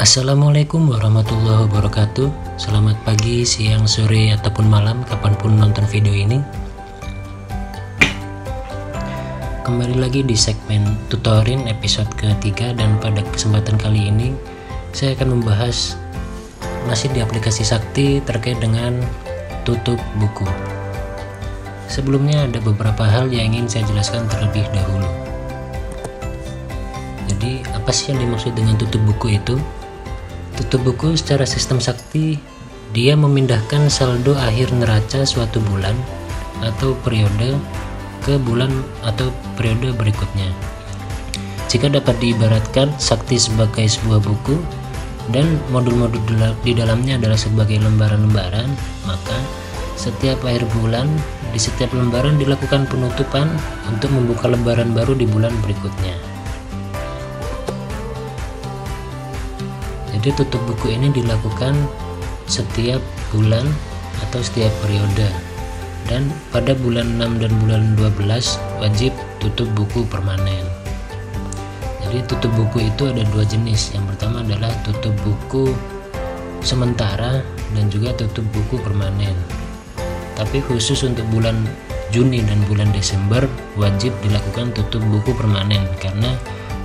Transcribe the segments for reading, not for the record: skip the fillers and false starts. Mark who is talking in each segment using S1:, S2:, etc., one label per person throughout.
S1: Assalamualaikum warahmatullahi wabarakatuh. Selamat pagi, siang, sore, ataupun malam kapanpun nonton video ini. Kembali lagi di segmen tutorin episode ketiga, dan pada kesempatan kali ini saya akan membahas masih di aplikasi Sakti terkait dengan tutup buku. Sebelumnya ada beberapa hal yang ingin saya jelaskan terlebih dahulu. Jadi apa sih yang dimaksud dengan tutup buku itu? Tutup buku secara sistem Sakti, dia memindahkan saldo akhir neraca suatu bulan atau periode ke bulan atau periode berikutnya. Jika dapat diibaratkan Sakti sebagai sebuah buku dan modul-modul di dalamnya adalah sebagai lembaran-lembaran, maka setiap akhir bulan di setiap lembaran dilakukan penutupan untuk membuka lembaran baru di bulan berikutnya. Jadi tutup buku ini dilakukan setiap bulan atau setiap periode, dan pada bulan 6 dan bulan 12 wajib tutup buku permanen. Jadi tutup buku itu ada dua jenis. Yang pertama adalah tutup buku sementara dan juga tutup buku permanen. Tapi khusus untuk bulan Juni dan bulan Desember wajib dilakukan tutup buku permanen, karena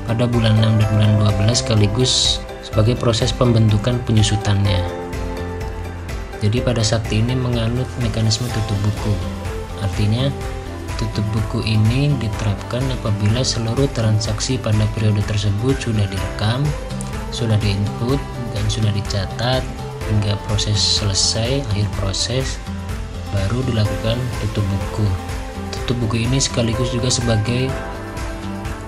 S1: pada bulan 6 dan bulan 12 sekaligus sebagai proses pembentukan penyusutannya. Jadi pada Sakti ini menganut mekanisme tutup buku. Artinya tutup buku ini diterapkan apabila seluruh transaksi pada periode tersebut sudah direkam, sudah diinput, dan sudah dicatat hingga proses selesai, akhir proses, baru dilakukan tutup buku. Tutup buku ini sekaligus juga sebagai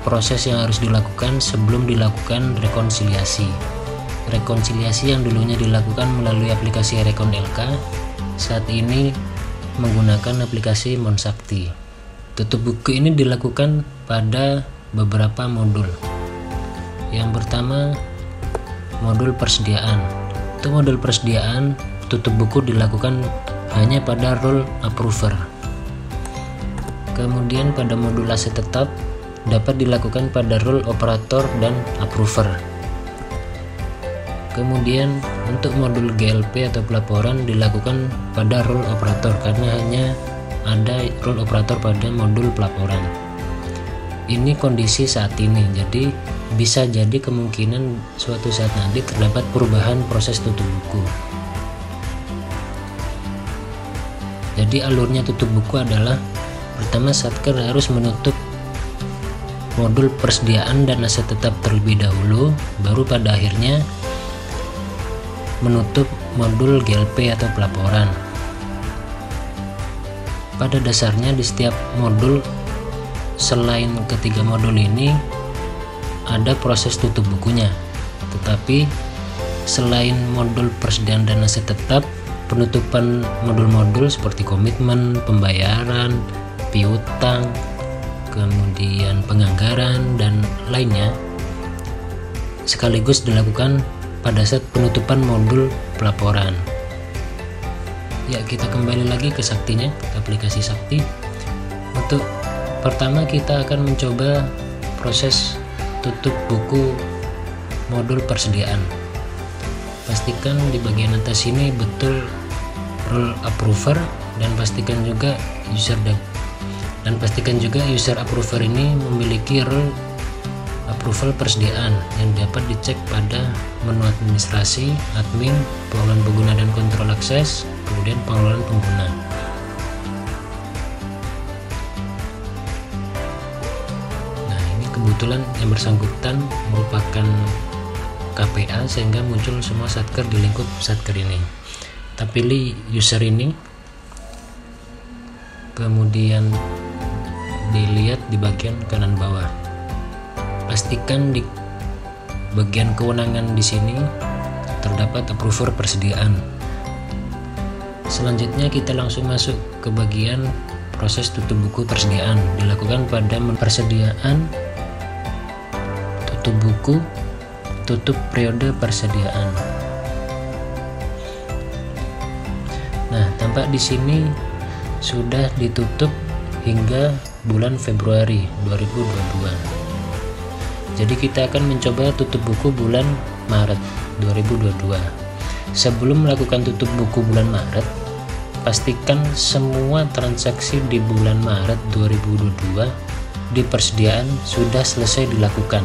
S1: proses yang harus dilakukan sebelum dilakukan rekonsiliasi. Rekonsiliasi yang dulunya dilakukan melalui aplikasi Rekon LK, saat ini menggunakan aplikasi Monsakti. Tutup buku ini dilakukan pada beberapa modul. Yang pertama, modul persediaan. Untuk modul persediaan, tutup buku dilakukan hanya pada rule approver. Kemudian pada modul aset tetap dapat dilakukan pada rule operator dan approver. Kemudian untuk modul GLP atau pelaporan dilakukan pada rule operator, karena hanya ada rule operator pada modul pelaporan. Ini kondisi saat ini, jadi bisa jadi kemungkinan suatu saat nanti terdapat perubahan proses tutup buku. Jadi alurnya tutup buku adalah, pertama Satker harus menutup modul persediaan dan aset tetap terlebih dahulu, baru pada akhirnya menutup modul GLP atau pelaporan. Pada dasarnya di setiap modul selain ketiga modul ini ada proses tutup bukunya, tetapi selain modul persediaan dan aset tetap, penutupan modul-modul seperti komitmen, pembayaran, piutang, kemudian penganggaran dan lainnya sekaligus dilakukan pada saat penutupan modul pelaporan. Ya, kita kembali lagi ke Saktinya, ke aplikasi Sakti. Untuk pertama kita akan mencoba proses tutup buku modul persediaan. Pastikan di bagian atas ini betul rule approver, dan pastikan juga user approver ini memiliki rule approval persediaan yang dapat dicek pada menu administrasi, admin, pengelolaan pengguna dan kontrol akses, kemudian pengelolaan pengguna. Nah, ini kebetulan yang bersangkutan merupakan KPA, sehingga muncul semua Satker di lingkup Satker ini. Kita pilih user ini, kemudian dilihat di bagian kanan bawah. Pastikan di bagian kewenangan di sini terdapat approver persediaan. Selanjutnya kita langsung masuk ke bagian proses tutup buku persediaan. Dilakukan pada persediaan, tutup buku, tutup periode persediaan. Nah, tampak di sini sudah ditutup hingga bulan Februari 2022. Jadi kita akan mencoba tutup buku bulan Maret 2022. Sebelum melakukan tutup buku bulan Maret, pastikan semua transaksi di bulan Maret 2022 di persediaan sudah selesai dilakukan.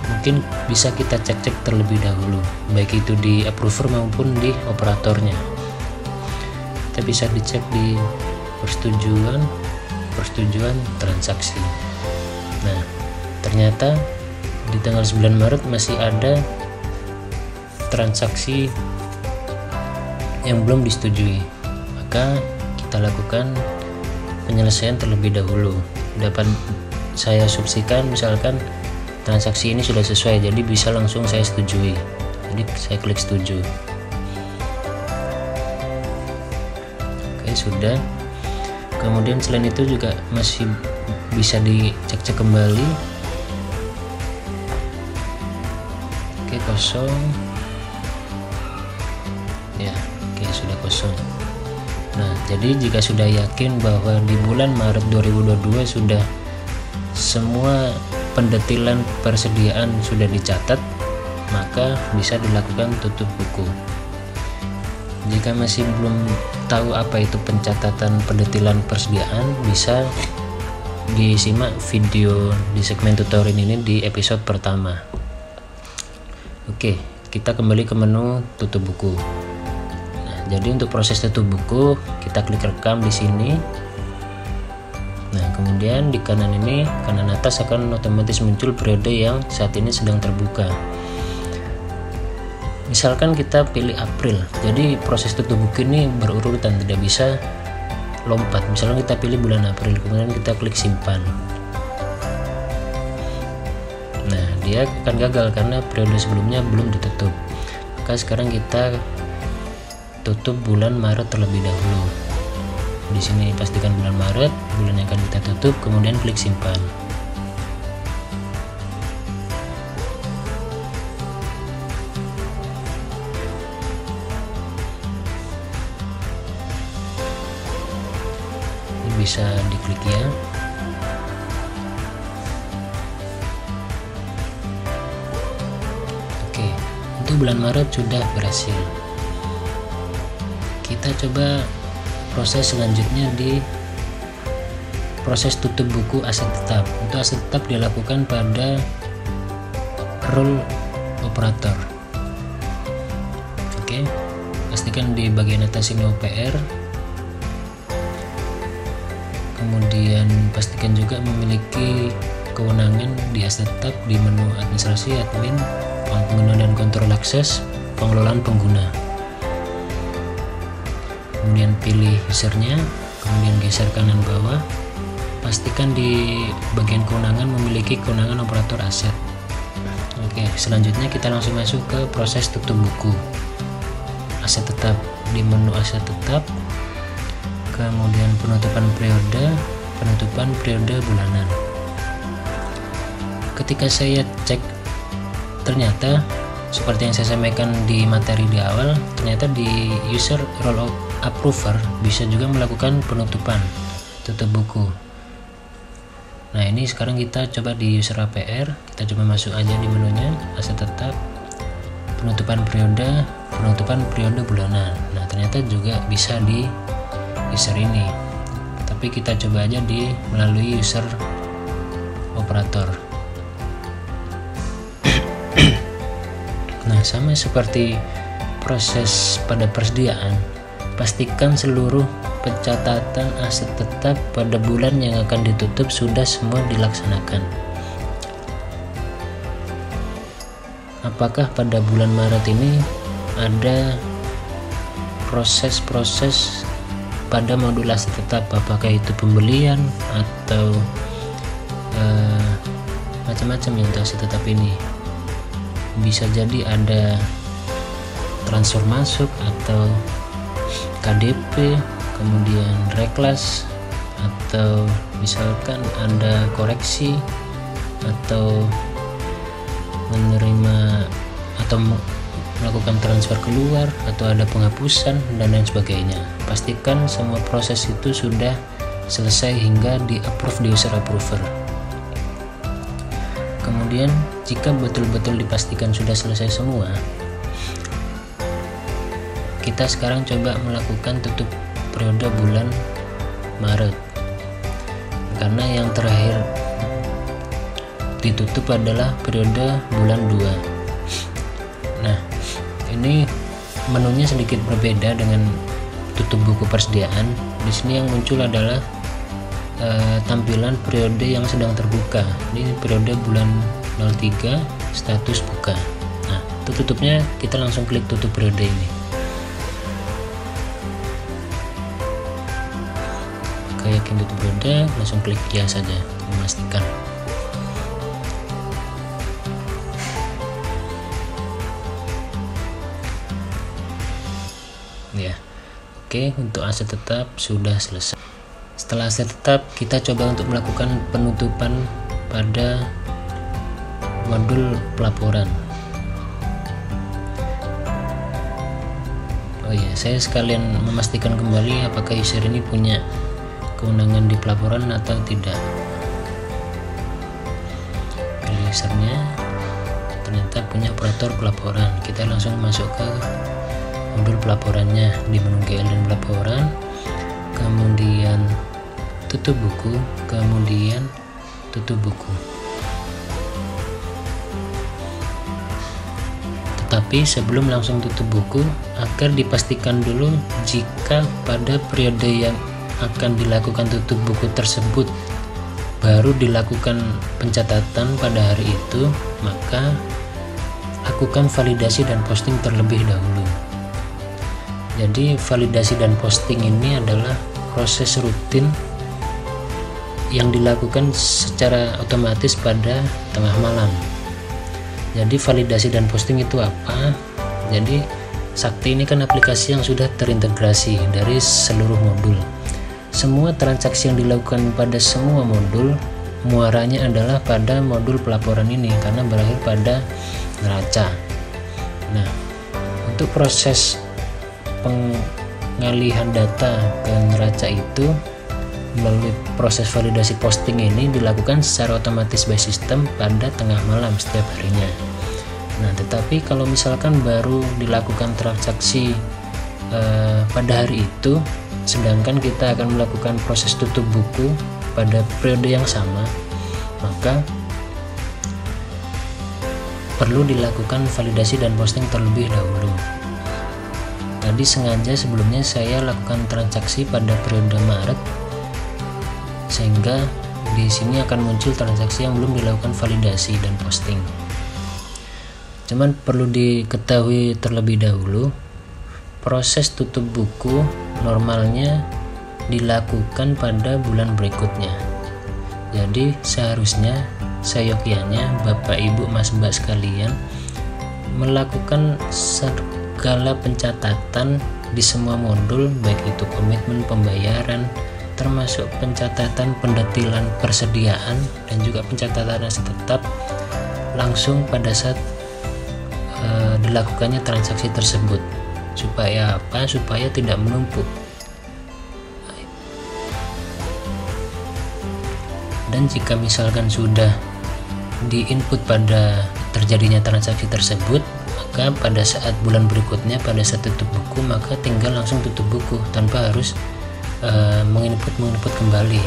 S1: Mungkin bisa kita cek-cek terlebih dahulu, baik itu di approver maupun di operatornya. Kita bisa dicek di persetujuan transaksi. Nah, ternyata di tanggal 9 Maret masih ada transaksi yang belum disetujui, maka kita lakukan penyelesaian terlebih dahulu. Dapat saya subsikan misalkan transaksi ini sudah sesuai, jadi bisa langsung saya setujui, jadi saya klik setuju. Oke, sudah. Kemudian selain itu juga masih bisa dicek-cek kembali. Oke, kosong ya. Oke, sudah kosong. Nah, jadi jika sudah yakin bahwa di bulan Maret 2022 sudah semua pendetilan persediaan sudah dicatat, maka bisa dilakukan tutup buku. Jika masih belum tahu apa itu pencatatan pendetilan persediaan, bisa disimak video di segmen tutorial ini di episode pertama. Oke, kita kembali ke menu tutup buku. Nah, jadi untuk proses tutup buku, kita klik rekam di sini. Nah, kemudian di kanan ini, kanan atas akan otomatis muncul periode yang saat ini sedang terbuka. Misalkan kita pilih April, jadi proses tutup buku ini berurutan, tidak bisa lompat. Misalnya kita pilih bulan April, kemudian kita klik simpan. Nah, dia akan gagal karena periode sebelumnya belum ditutup. Maka sekarang kita tutup bulan Maret terlebih dahulu. Di sini pastikan bulan Maret, bulan yang akan kita tutup, kemudian klik simpan. Bisa diklik ya. Oke, untuk bulan Maret sudah berhasil. Kita coba proses selanjutnya di proses tutup buku aset tetap. Untuk aset tetap dilakukan pada role operator. Oke, pastikan di bagian atas ini OPR. Kemudian pastikan juga memiliki kewenangan di aset tetap di menu administrasi, admin, pengguna dan kontrol akses, pengelolaan pengguna. Kemudian pilih usernya, kemudian geser kanan bawah. Pastikan di bagian kewenangan memiliki kewenangan operator aset. Oke, selanjutnya kita langsung masuk ke proses tutup buku aset tetap. Di menu aset tetap, kemudian penutupan periode bulanan. Ketika saya cek, ternyata seperti yang saya sampaikan di materi di awal, ternyata di user role approver bisa juga melakukan penutupan tutup buku. Nah, ini sekarang kita coba di user APR, kita coba masuk aja di menunya aset tetap, penutupan periode bulanan. Nah, ternyata juga bisa di user ini, tapi kita coba aja melalui user operator. Nah, sama seperti proses pada persediaan, pastikan seluruh pencatatan aset tetap pada bulan yang akan ditutup sudah semua dilaksanakan. Apakah pada bulan Maret ini ada proses-proses pada modul aset tetap, apakah itu pembelian atau macam-macam yang untuk aset tetap ini? Bisa jadi ada transfer masuk atau KDP, kemudian reklas, atau misalkan ada koreksi atau menerima atau melakukan transfer keluar atau ada penghapusan dan lain sebagainya. Pastikan semua proses itu sudah selesai hingga di approve di user approver. Kemudian Kemudian jika betul-betul dipastikan sudah selesai semua, kita sekarang coba melakukan tutup periode bulan Maret, karena yang terakhir ditutup adalah periode bulan 2. Nah, ini menunya sedikit berbeda dengan tutup buku persediaan. Di sini yang muncul adalah tampilan periode yang sedang terbuka. Ini periode bulan 03 status buka. Nah, itu tutupnya kita langsung klik tutup periode ini. Kayak tutup periode, langsung klik ya saja, memastikan. Ya, oke, untuk aset tetap sudah selesai. Setelah aset tetap, kita coba untuk melakukan penutupan pada modul pelaporan. Oh ya, saya sekalian memastikan kembali apakah user ini punya kewenangan di pelaporan atau tidak. Pilih usernya, ternyata punya operator pelaporan. Kita langsung masuk ke modul pelaporannya di menu GL dan pelaporan, kemudian tutup buku, kemudian tutup buku. Tetapi sebelum langsung tutup buku, agar dipastikan dulu jika pada periode yang akan dilakukan tutup buku tersebut baru dilakukan pencatatan pada hari itu, maka lakukan validasi dan posting terlebih dahulu. Jadi validasi dan posting ini adalah proses rutin yang dilakukan secara otomatis pada tengah malam. Jadi validasi dan posting itu apa? Jadi Sakti ini kan aplikasi yang sudah terintegrasi dari seluruh modul. Semua transaksi yang dilakukan pada semua modul, muaranya adalah pada modul pelaporan ini karena berakhir pada neraca. Nah, untuk proses pengalihan data ke neraca itu melalui proses validasi posting ini dilakukan secara otomatis by system pada tengah malam setiap harinya. Nah, tetapi kalau misalkan baru dilakukan transaksi pada hari itu, sedangkan kita akan melakukan proses tutup buku pada periode yang sama, maka perlu dilakukan validasi dan posting terlebih dahulu. Tadi sengaja sebelumnya saya lakukan transaksi pada periode Maret, sehingga di sini akan muncul transaksi yang belum dilakukan validasi dan posting. Cuman perlu diketahui terlebih dahulu, proses tutup buku normalnya dilakukan pada bulan berikutnya. Jadi seharusnya seyogyanya Bapak Ibu Mas Mbak sekalian melakukan segala pencatatan di semua modul, baik itu komitmen pembayaran, termasuk pencatatan pendetilan persediaan dan juga pencatatan aset tetap langsung pada saat dilakukannya transaksi tersebut. Supaya apa? Supaya tidak menumpuk. Dan jika misalkan sudah diinput pada terjadinya transaksi tersebut, maka pada saat bulan berikutnya, pada saat tutup buku, maka tinggal langsung tutup buku tanpa harus menginput kembali.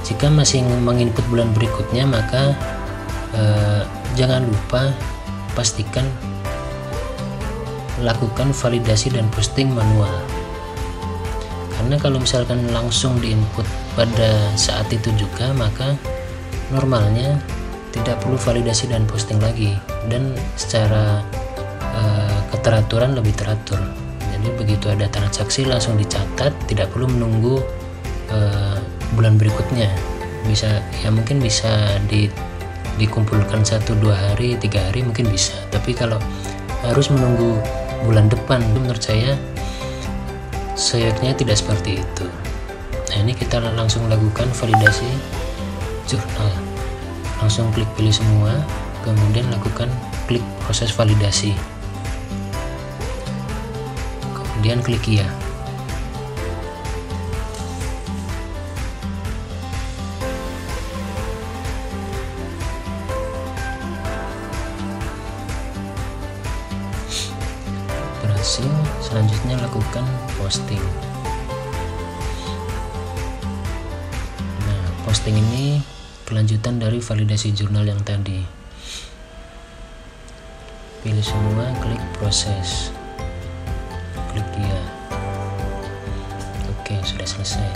S1: Jika masih menginput bulan berikutnya, maka jangan lupa pastikan lakukan validasi dan posting manual. Karena kalau misalkan langsung diinput pada saat itu juga, maka normalnya tidak perlu validasi dan posting lagi, dan secara keteraturan lebih teratur. Jadi begitu ada transaksi langsung dicatat, tidak perlu menunggu bulan berikutnya. Bisa ya, mungkin bisa dikumpulkan 1-2 hari, 3 hari mungkin bisa. Tapi kalau harus menunggu bulan depan, menurut saya seyogyanya tidak seperti itu. Nah, ini kita langsung lakukan validasi jurnal. Langsung klik pilih semua, kemudian lakukan klik proses validasi. Kemudian klik iya. berhasil, selanjutnya lakukan posting. Nah, posting ini kelanjutan dari validasi jurnal yang tadi. Pilih semua, klik proses, klik ya. Oke, sudah selesai.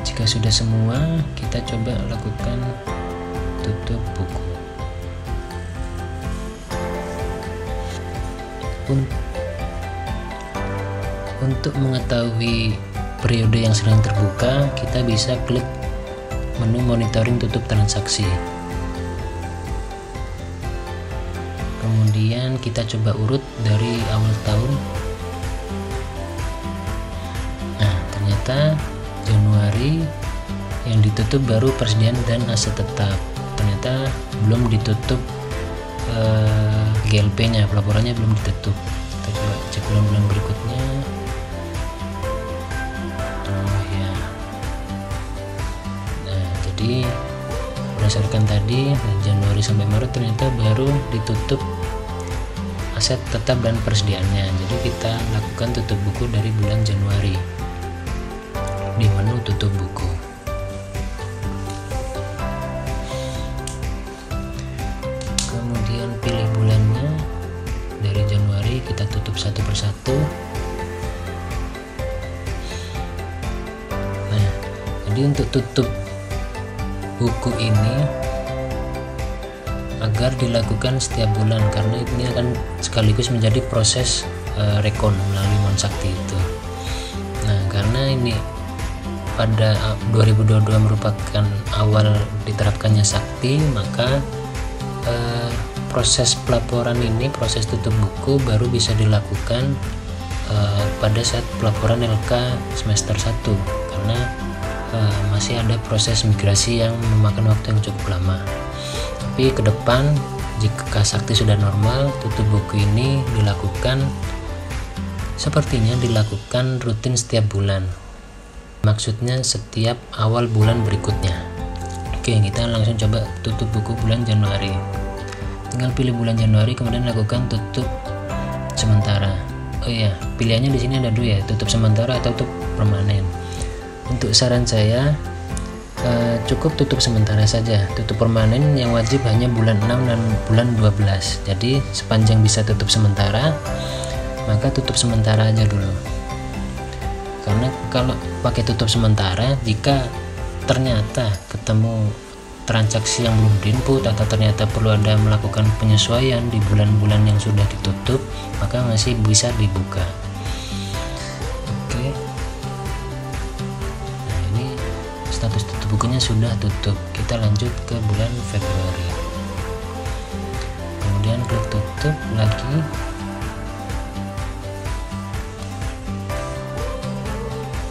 S1: Jika sudah semua, kita coba lakukan tutup buku. Untuk mengetahui periode yang sedang terbuka, kita bisa klik menu monitoring tutup transaksi. Kemudian kita coba urut dari awal tahun. Nah, ternyata Januari yang ditutup baru persediaan dan aset tetap. Ternyata belum ditutup GLP-nya, pelaporannya belum ditutup. Kita coba cek bulan-bulan berikutnya. Oh ya. Nah, jadi berdasarkan tadi Januari sampai Maret ternyata baru ditutup aset tetap dan persediaannya. Jadi kita lakukan tutup buku dari bulan Januari di menu tutup buku. Kemudian pilih bulannya, dari Januari kita tutup satu persatu. Nah, jadi untuk tutup buku ini agar dilakukan setiap bulan, karena ini akan sekaligus menjadi proses rekon melalui Monsakti itu. Nah, karena ini pada 2022 merupakan awal diterapkannya Sakti, maka proses pelaporan ini, proses tutup buku baru bisa dilakukan pada saat pelaporan LK semester 1, karena masih ada proses migrasi yang memakan waktu yang cukup lama. Tapi ke depan jika Sakti sudah normal, tutup buku ini sepertinya dilakukan rutin setiap bulan. Maksudnya setiap awal bulan berikutnya. Oke, kita langsung coba tutup buku bulan Januari. Tinggal pilih bulan Januari, kemudian lakukan tutup sementara. Oh iya, pilihannya di sini ada dua ya, tutup sementara atau tutup permanen. Untuk saran saya, cukup tutup sementara saja. Tutup permanen yang wajib hanya bulan 6 dan bulan 12. Jadi sepanjang bisa tutup sementara, maka tutup sementara aja dulu. Karena kalau pakai tutup sementara, jika ternyata ketemu transaksi yang belum diinput atau ternyata perlu ada melakukan penyesuaian di bulan-bulan yang sudah ditutup, maka masih bisa dibuka. Oke. Nah, ini status tutup bukunya sudah tutup. Kita lanjut ke bulan Februari. Kemudian klik tutup lagi.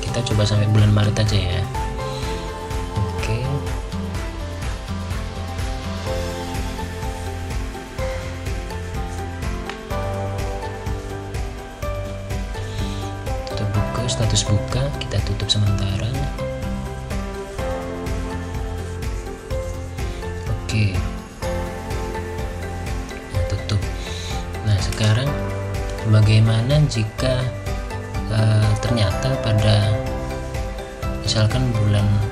S1: Kita coba sampai bulan Maret aja ya. Oke. Tutup buku, status buka, kita tutup sementara. Oke. Nah, tutup. Nah, sekarang bagaimana jika ternyata pada misalkan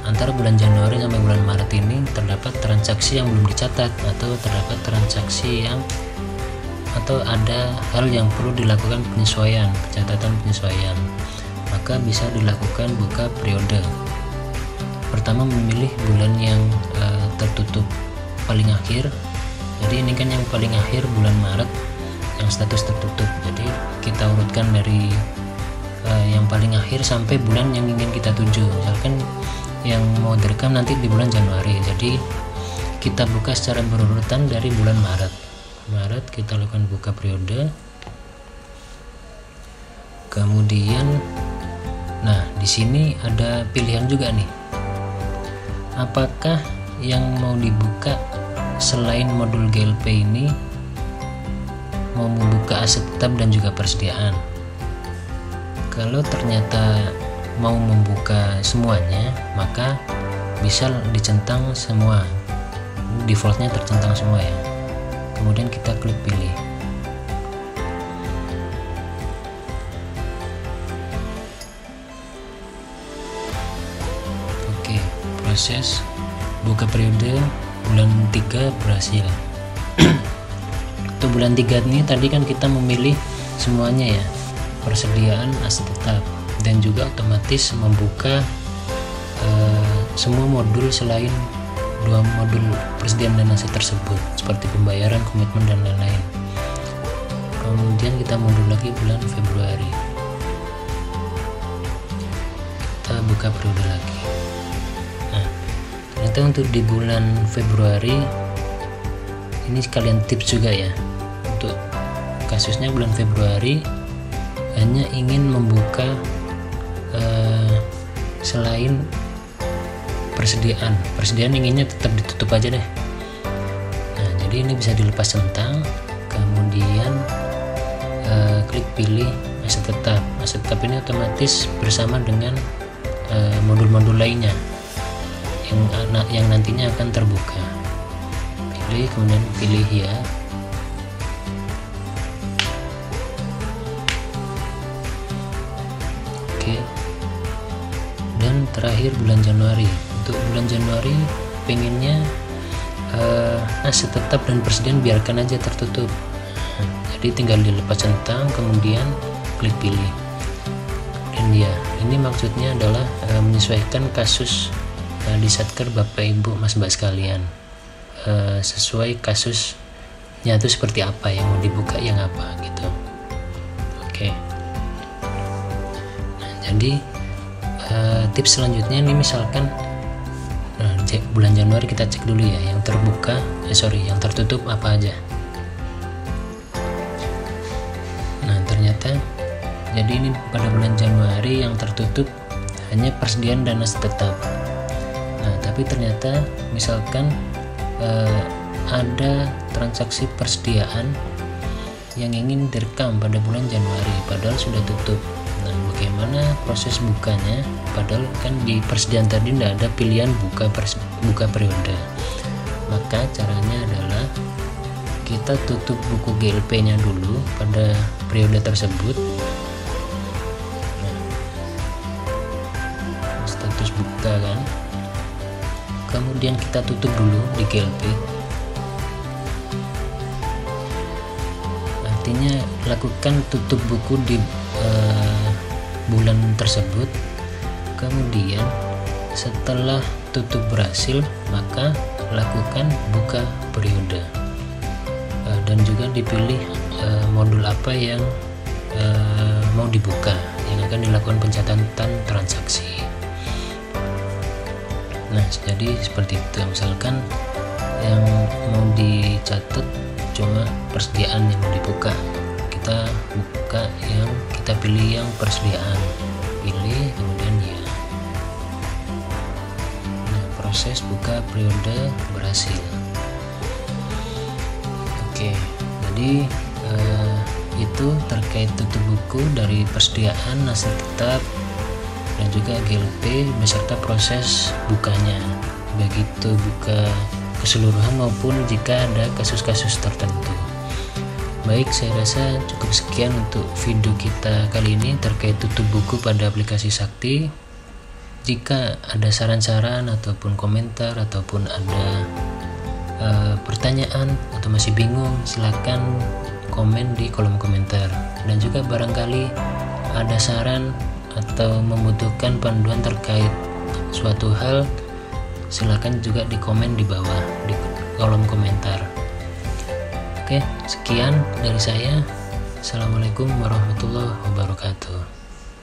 S1: antara bulan Januari sampai bulan Maret ini terdapat transaksi yang belum dicatat, atau terdapat transaksi atau ada hal yang perlu dilakukan penyesuaian, catatan penyesuaian, maka bisa dilakukan buka periode. Pertama, memilih bulan yang tertutup paling akhir. Jadi ini kan yang paling akhir bulan Maret yang status tertutup, jadi kita urutkan dari yang paling akhir sampai bulan yang ingin kita tuju. Misalkan yang mau direkam nanti di bulan Januari, jadi kita buka secara berurutan dari bulan Maret. Kita lakukan buka periode. Kemudian, nah di sini ada pilihan juga nih. Apakah yang mau dibuka selain modul GLP ini mau membuka aset tetap dan juga persediaan? Kalau ternyata mau membuka semuanya, maka bisa dicentang semua, defaultnya tercentang semua ya. Kemudian kita klik pilih. proses buka periode bulan 3 berhasil. Untuk bulan 3 ini tadi kan kita memilih semuanya ya, persediaan aset tetap, dan juga otomatis membuka semua modul selain 2 modul persediaan dan aset tersebut, seperti pembayaran, komitmen, dan lain-lain. Kemudian kita mundur lagi bulan Februari, kita buka periode lagi. Nah, ternyata untuk di bulan Februari ini sekalian tips juga ya, untuk kasusnya bulan Februari hanya ingin membuka selain persediaan inginnya tetap ditutup aja deh. Nah, jadi ini bisa dilepas centang, kemudian klik pilih aset tetap. Aset tetap ini otomatis bersama dengan modul-modul lainnya yang nantinya akan terbuka. Pilih, kemudian pilih ya. Oke. Dan terakhir bulan Januari. Untuk bulan Januari pengennya aset tetap dan persediaan biarkan aja tertutup. Jadi tinggal dilepas centang, kemudian klik pilih. Dan ya, ini maksudnya adalah menyesuaikan kasus di Satker Bapak Ibu Mas Mbak sekalian, sesuai kasusnya itu seperti apa, yang mau dibuka yang apa gitu. Oke. Nah, jadi tips selanjutnya ini misalkan bulan Januari kita cek dulu ya, yang terbuka yang tertutup apa aja. Nah, ternyata jadi ini pada bulan Januari yang tertutup hanya persediaan dan aset tetap. Nah, tapi ternyata misalkan ada transaksi persediaan yang ingin direkam pada bulan Januari padahal sudah tutup. Nah, bagaimana proses bukanya? Padahal kan di persediaan tadi tidak ada pilihan buka periode. Maka caranya adalah kita tutup buku GLP-nya dulu pada periode tersebut. Nah, status buka kan. Kemudian kita tutup dulu di GLP. Artinya lakukan tutup buku di bulan tersebut. Kemudian setelah tutup berhasil, maka lakukan buka periode, dan juga dipilih modul apa yang mau dibuka, yang akan dilakukan pencatatan transaksi. Nah, jadi seperti itu. Misalkan yang mau dicatat cuma persediaan yang mau dibuka, kita buka yang kita pilih yang persediaan, pilih kemudian ya. Nah, proses buka periode berhasil. Oke, jadi itu terkait tutup buku dari persediaan, aset tetap, dan juga GLP beserta proses bukanya, begitu buka keseluruhan maupun jika ada kasus-kasus tertentu. Baik, saya rasa cukup sekian untuk video kita kali ini terkait tutup buku pada aplikasi Sakti. Jika ada saran-saran ataupun komentar ataupun ada pertanyaan atau masih bingung, silakan komen di kolom komentar. Dan juga barangkali ada saran atau membutuhkan panduan terkait suatu hal, silakan juga di komen di bawah di kolom komentar. Oke, sekian dari saya. Assalamualaikum warahmatullahi wabarakatuh.